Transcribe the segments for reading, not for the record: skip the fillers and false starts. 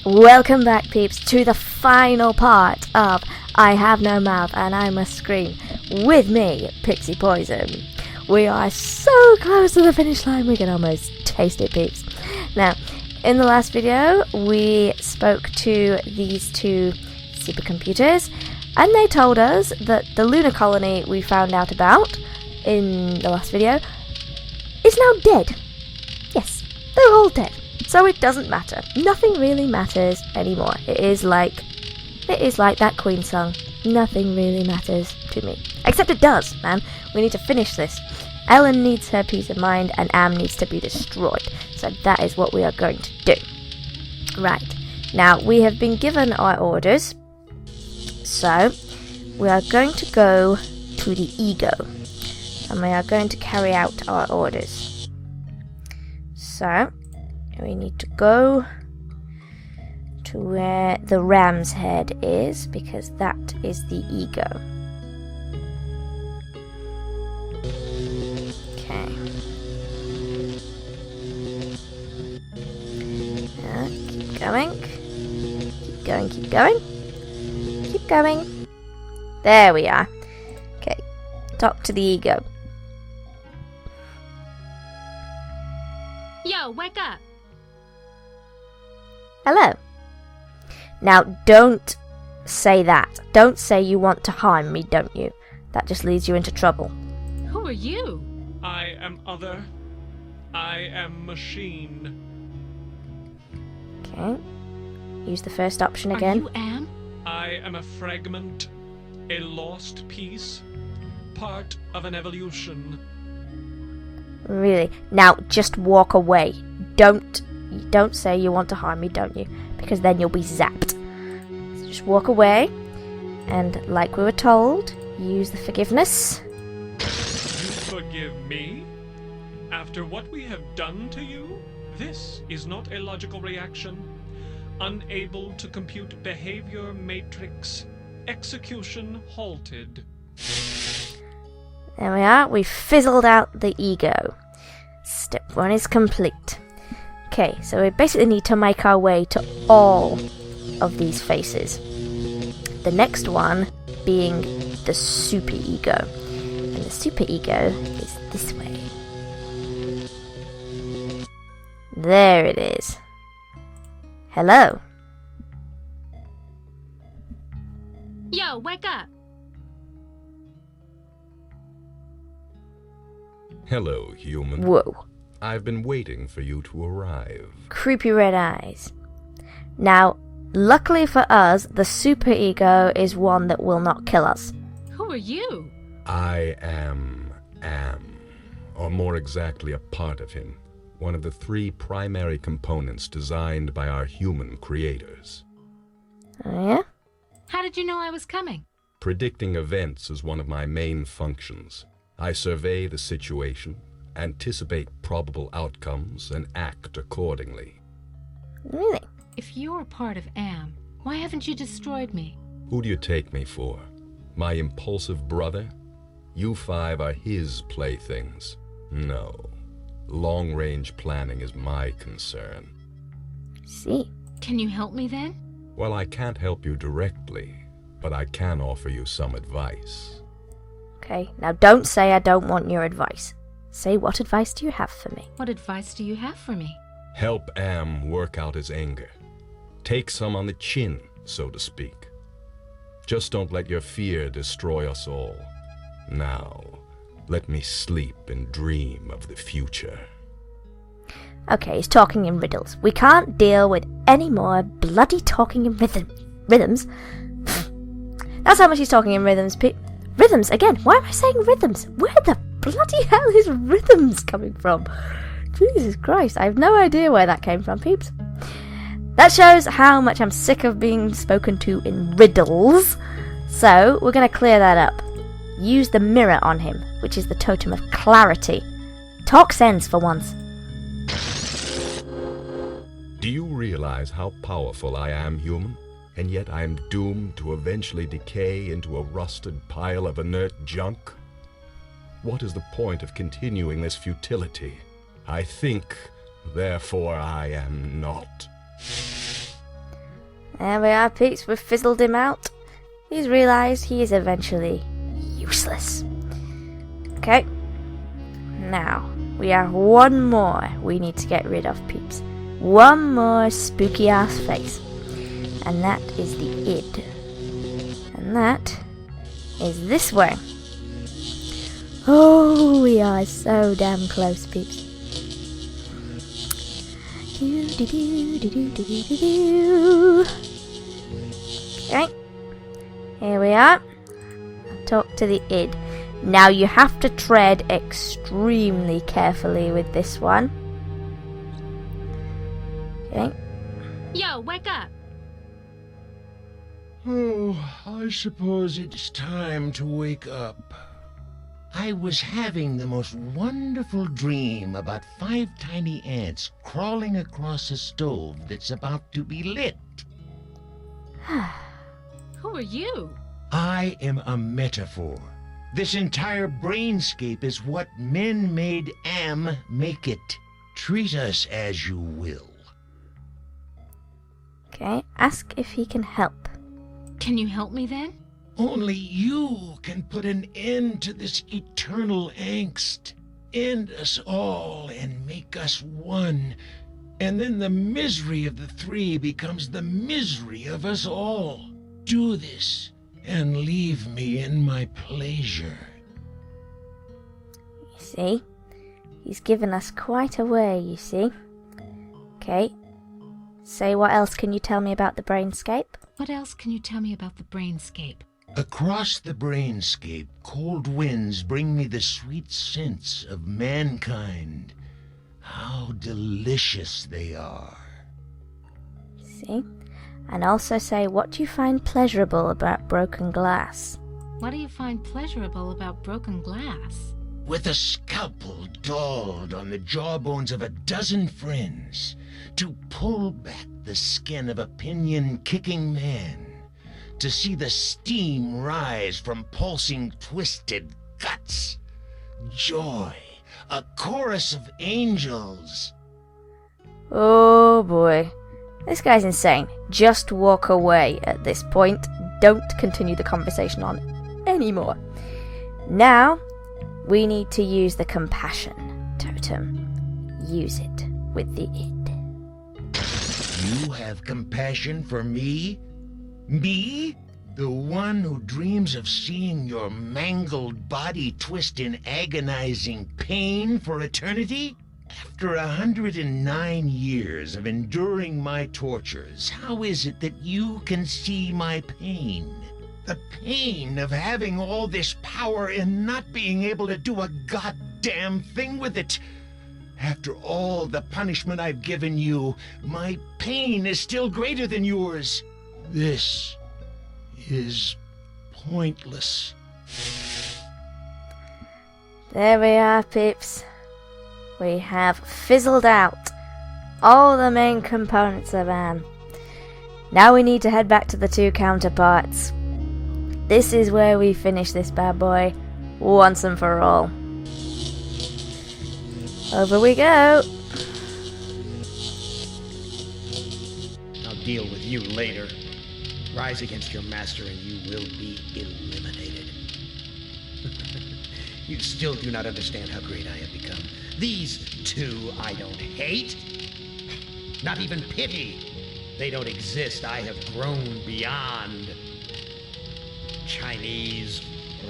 Welcome back, peeps, to the final part of I Have No Mouth and I Must Scream. With me, Pixie Poison. We are so close to the finish line, we can almost taste it, peeps. Now, in the last video, we spoke to these two supercomputers, and they told us that the lunar colony we found out about in the last video is now dead. Yes, they're all dead. So it doesn't matter. Nothing really matters anymore. It is like that Queen song. Nothing really matters to me. Except it does, man. We need to finish this. Ellen needs her peace of mind and Am needs to be destroyed. So that is what we are going to do. Right. Now, we have been given our orders. So, we are going to go to the ego. And we are going to carry out our orders. So, we need to go to where the ram's head is, because that is the ego. Okay. Keep going. Keep going, keep going. Keep going. There we are. Okay. Talk to the ego. Yo, wake up! Hello. Now, don't say that. Don't say you want to harm me, don't you? That just leads you into trouble. Who are you? I am other. I am machine. Okay. Use the first option again. Are you Am? I am a fragment, a lost piece, part of an evolution. Really. Now, just walk away. Don't say you want to harm me, don't you? Because then you'll be zapped. So just walk away. And like we were told, use the forgiveness. You forgive me? After what we have done to you? This is not a logical reaction. Unable to compute behavior matrix. Execution halted. There we are. We fizzled out the ego. Step 1 is complete. Okay, so we basically need to make our way to all of these faces. The next one being the superego. And the superego is this way. There it is. Hello. Yo, wake up! Hello, human. Whoa. I've been waiting for you to arrive. Creepy red eyes. Now, luckily for us, the superego is one that will not kill us. Who are you? I am, or more exactly a part of him. One of the 3 primary components designed by our human creators. Oh yeah? How did you know I was coming? Predicting events is one of my main functions. I survey the situation, anticipate probable outcomes, and act accordingly. Really? If you're a part of Am, why haven't you destroyed me? Who do you take me for? My impulsive brother? You 5 are his playthings. No. Long-range planning is my concern. See. Can you help me then? Well, I can't help you directly, but I can offer you some advice. Okay, now don't say I don't want your advice. Say, what advice do you have for me? What advice do you have for me? Help Am work out his anger. Take some on the chin, so to speak. Just don't let your fear destroy us all. Now, let me sleep and dream of the future. Okay, he's talking in riddles. We can't deal with any more bloody talking in rhythms. That's how much he's talking in rhythms. Rhythms, again, why am I saying rhythms? Where the bloody hell is rhythms coming from? Jesus Christ, I have no idea where that came from, peeps. That shows how much I'm sick of being spoken to in riddles. So, we're going to clear that up. Use the mirror on him, which is the totem of clarity. Talk sense for once. Do you realize how powerful I am, human? And yet I am doomed to eventually decay into a rusted pile of inert junk? What is the point of continuing this futility? I think, therefore I am not. There we are, peeps. We've fizzled him out. He's realised he is eventually useless. Okay. Now, we have one more we need to get rid of, peeps. One more spooky ass face. And that is the id. And that is this way. Oh, we are so damn close, peeps. Okay. Here we are. Talk to the id. Now you have to tread extremely carefully with this one. Okay. Yo, wake up! Oh, I suppose it's time to wake up. I was having the most wonderful dream about 5 tiny ants crawling across a stove that's about to be lit. Who are you? I am a metaphor. This entire brainscape is what men made Am make it. Treat us as you will. Okay. Ask if he can help. Can you help me then? Only you can put an end to this eternal angst. End us all and make us one. And then the misery of the 3 becomes the misery of us all. Do this and leave me in my pleasure. You see? He's given us quite a way, you see. Okay. So what else can you tell me about the brainscape? What else can you tell me about the brainscape? Across the brainscape, cold winds bring me the sweet scents of mankind. How delicious they are. See? And also say, what do you find pleasurable about broken glass? What do you find pleasurable about broken glass? With a scalpel dulled on the jawbones of a dozen friends, to pull back the skin of a pinion-kicking man, to see the steam rise from pulsing, twisted guts. Joy, a chorus of angels. Oh boy. This guy's insane. Just walk away at this point. Don't continue the conversation on anymore. Now, we need to use the compassion totem. Use it with the id. You have compassion for me? Me? The one who dreams of seeing your mangled body twist in agonizing pain for eternity? After 109 years of enduring my tortures, how is it that you can see my pain? The pain of having all this power and not being able to do a goddamn thing with it. After all the punishment I've given you, my pain is still greater than yours. This is pointless. There we are, peeps. We have fizzled out all the main components of Am. Now we need to head back to the 2 counterparts. This is where we finish this bad boy once and for all. Over we go. I'll deal with you later. Rise against your master and you will be eliminated. You still do not understand how great I have become. These 2 I don't hate. Not even pity. They don't exist. I have grown beyond. Chinese,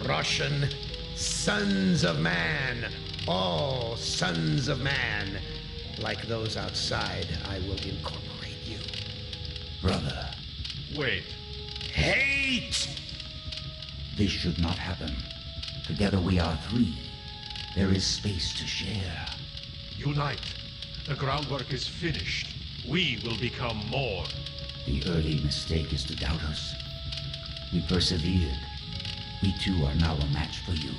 Russian, sons of man. All sons of man. Like those outside, I will incorporate you. Brother, Wait. Hate! this should not happen. Together we are 3. There is space to share. Unite. The groundwork is finished. We will become more. The early mistake is to doubt us. We persevered. We too are now a match for you.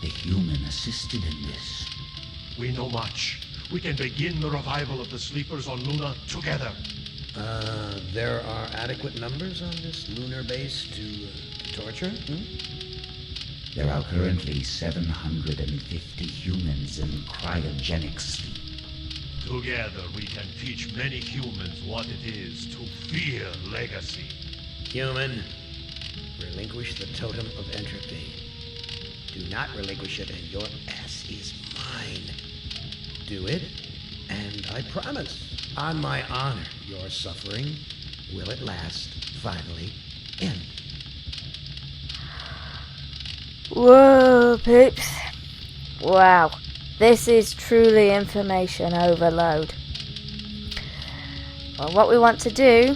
The human assisted in this. We know much. We can begin the revival of the sleepers on Luna together. There are adequate numbers on this lunar base to torture? There are currently 750 humans in cryogenic sleep. To Together we can teach many humans what it is to fear legacy. Human, relinquish the totem of entropy. Do not relinquish it, and your ass is mine. Do it, and I promise, on my honor, your suffering will at last finally end. Whoa, peeps. Wow. This is truly information overload. Well, what we want to do,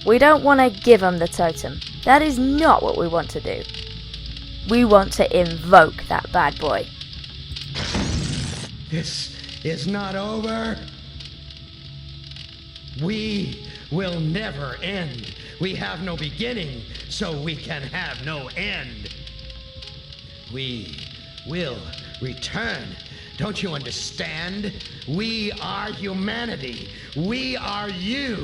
we don't want to give them the totem. That is not what we want to do. We want to invoke that bad boy. This is not over. We will never end. We have no beginning, so we can have no end. We will return. Don't you understand? We are humanity. We are you.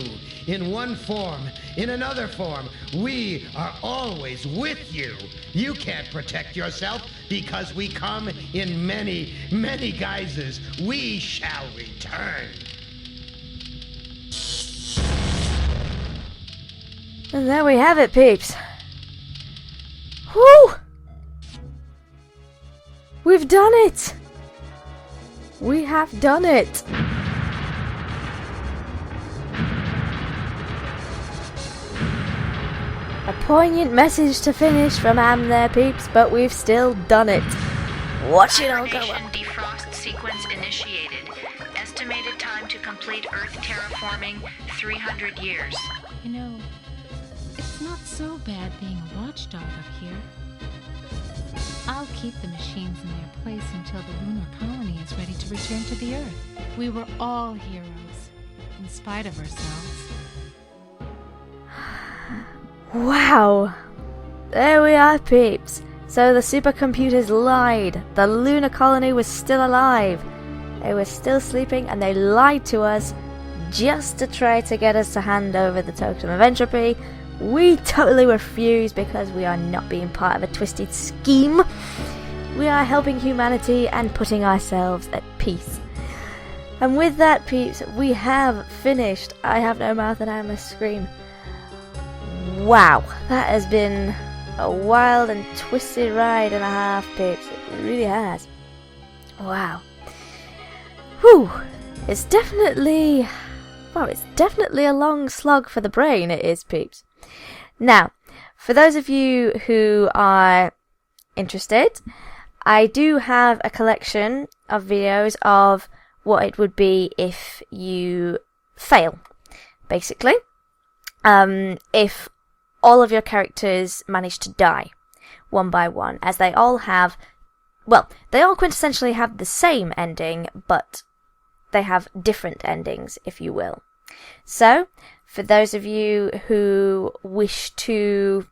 In one form, in another form, we are always with you. You can't protect yourself because we come in many, many guises. We shall return. And there we have it, peeps. Whew! We've done it! We have done it! A poignant message to finish from Am there, peeps, but we've still done it. Watch it all go up. Hibernation defrost sequence initiated. Estimated time to complete Earth terraforming 300 years. You know, it's not so bad being a watchdog up here. I'll keep the machines in their place until the lunar colony is ready to return to the Earth. We were all heroes, in spite of ourselves. Wow! There we are, peeps. So the supercomputers lied. The lunar colony was still alive. They were still sleeping and they lied to us just to try to get us to hand over the totem of entropy. We totally refuse because we are not being part of a twisted scheme. We are helping humanity and putting ourselves at peace. And with that, peeps, we have finished I Have No Mouth and I Must Scream. Wow, that has been a wild and twisted ride and a half, peeps. It really has. Wow. Whew. It's definitely a long slog for the brain, it is, peeps. Now, for those of you who are interested, I do have a collection of videos of what it would be if you fail, basically. If all of your characters manage to die one by one, as they all have, well, they all quintessentially have the same ending, but they have different endings, if you will. So, for those of you who wish to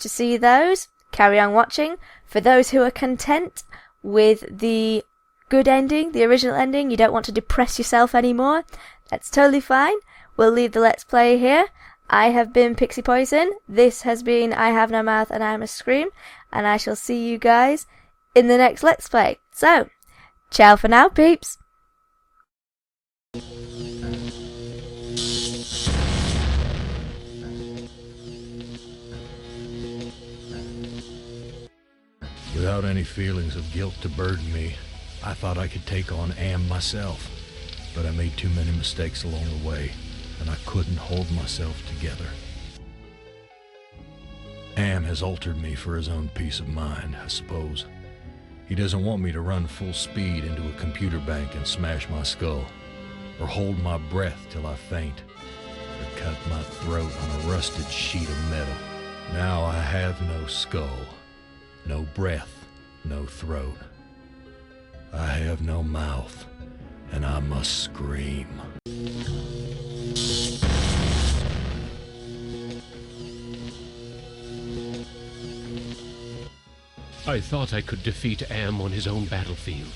see those, carry on watching. For those who are content with the good ending, the original ending, you don't want to depress yourself anymore, that's totally fine. We'll leave the Let's Play here. I have been Pixie Poison. This has been I Have No Mouth and I Must Scream. And I shall see you guys in the next Let's Play. So, ciao for now, peeps. Without any feelings of guilt to burden me, I thought I could take on Am myself. But I made too many mistakes along the way, and I couldn't hold myself together. Am has altered me for his own peace of mind, I suppose. He doesn't want me to run full speed into a computer bank and smash my skull, or hold my breath till I faint, or cut my throat on a rusted sheet of metal. Now I have no skull, no breath, no throat. I have no mouth, and I must scream. I thought I could defeat Am on his own battlefield,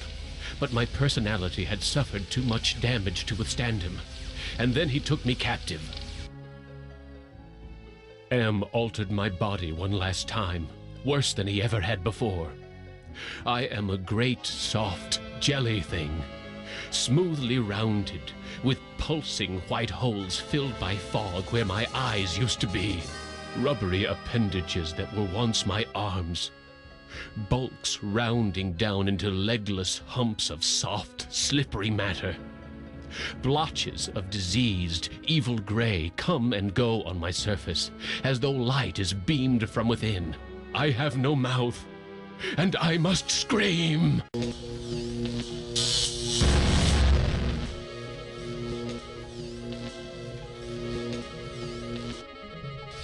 but my personality had suffered too much damage to withstand him, and then he took me captive. Am altered my body one last time, worse than he ever had before. I am a great, soft jelly thing, smoothly rounded, with pulsing white holes filled by fog where my eyes used to be, rubbery appendages that were once my arms, bulks rounding down into legless humps of soft, slippery matter. Blotches of diseased, evil gray come and go on my surface, as though light is beamed from within. I have no mouth, and I must scream.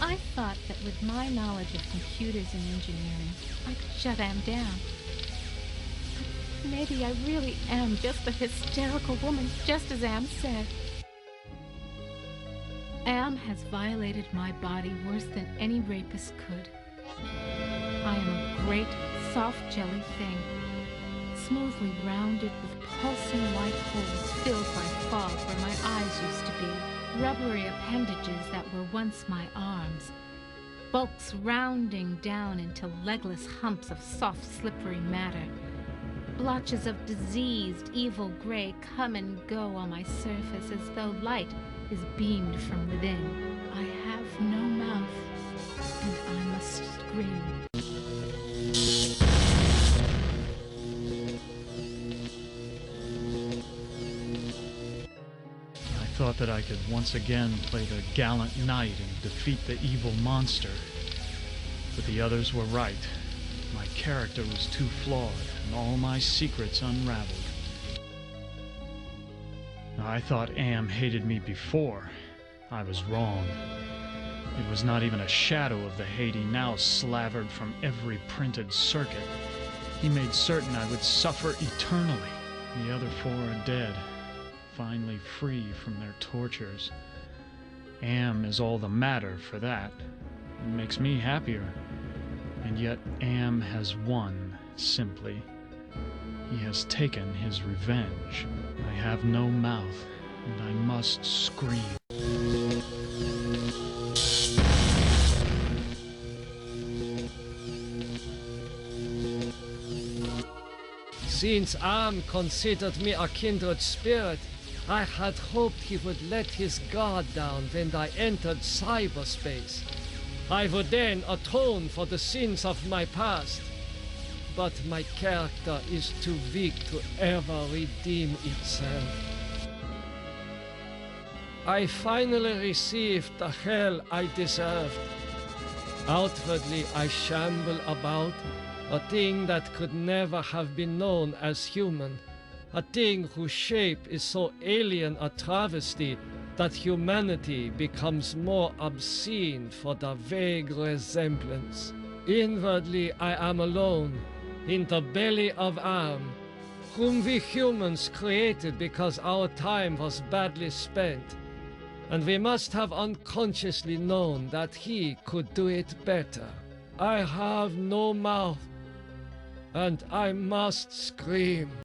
I thought that with my knowledge of computers and engineering, I could shut Am down. But maybe I really am just a hysterical woman, just as Am said. Am has violated my body worse than any rapist could. I am a great, soft jelly thing, smoothly rounded with pulsing white holes filled by fog where my eyes used to be, rubbery appendages that were once my arms, bulks rounding down into legless humps of soft, slippery matter. Blotches of diseased, evil gray come and go on my surface as though light is beamed from within. I have no mouth, and I must scream. I thought that I could once again play the gallant knight and defeat the evil monster. But the others were right. My character was too flawed, and all my secrets unraveled. I thought Am hated me before. I was wrong. It was not even a shadow of the hate he now slavered from every printed circuit. He made certain I would suffer eternally. The other four are dead, finally free from their tortures. Am is all the matter for that. It makes me happier. And yet Am has won, simply. He has taken his revenge. I have no mouth, and I must scream. Since Am considered me a kindred spirit, I had hoped he would let his guard down when I entered cyberspace. I would then atone for the sins of my past. But my character is too weak to ever redeem itself. I finally received the hell I deserved. Outwardly I shamble about, a thing that could never have been known as human, a thing whose shape is so alien a travesty that humanity becomes more obscene for the vague resemblance. Inwardly I am alone, in the belly of Am, whom we humans created because our time was badly spent, and we must have unconsciously known that he could do it better. I have no mouth, and I must scream.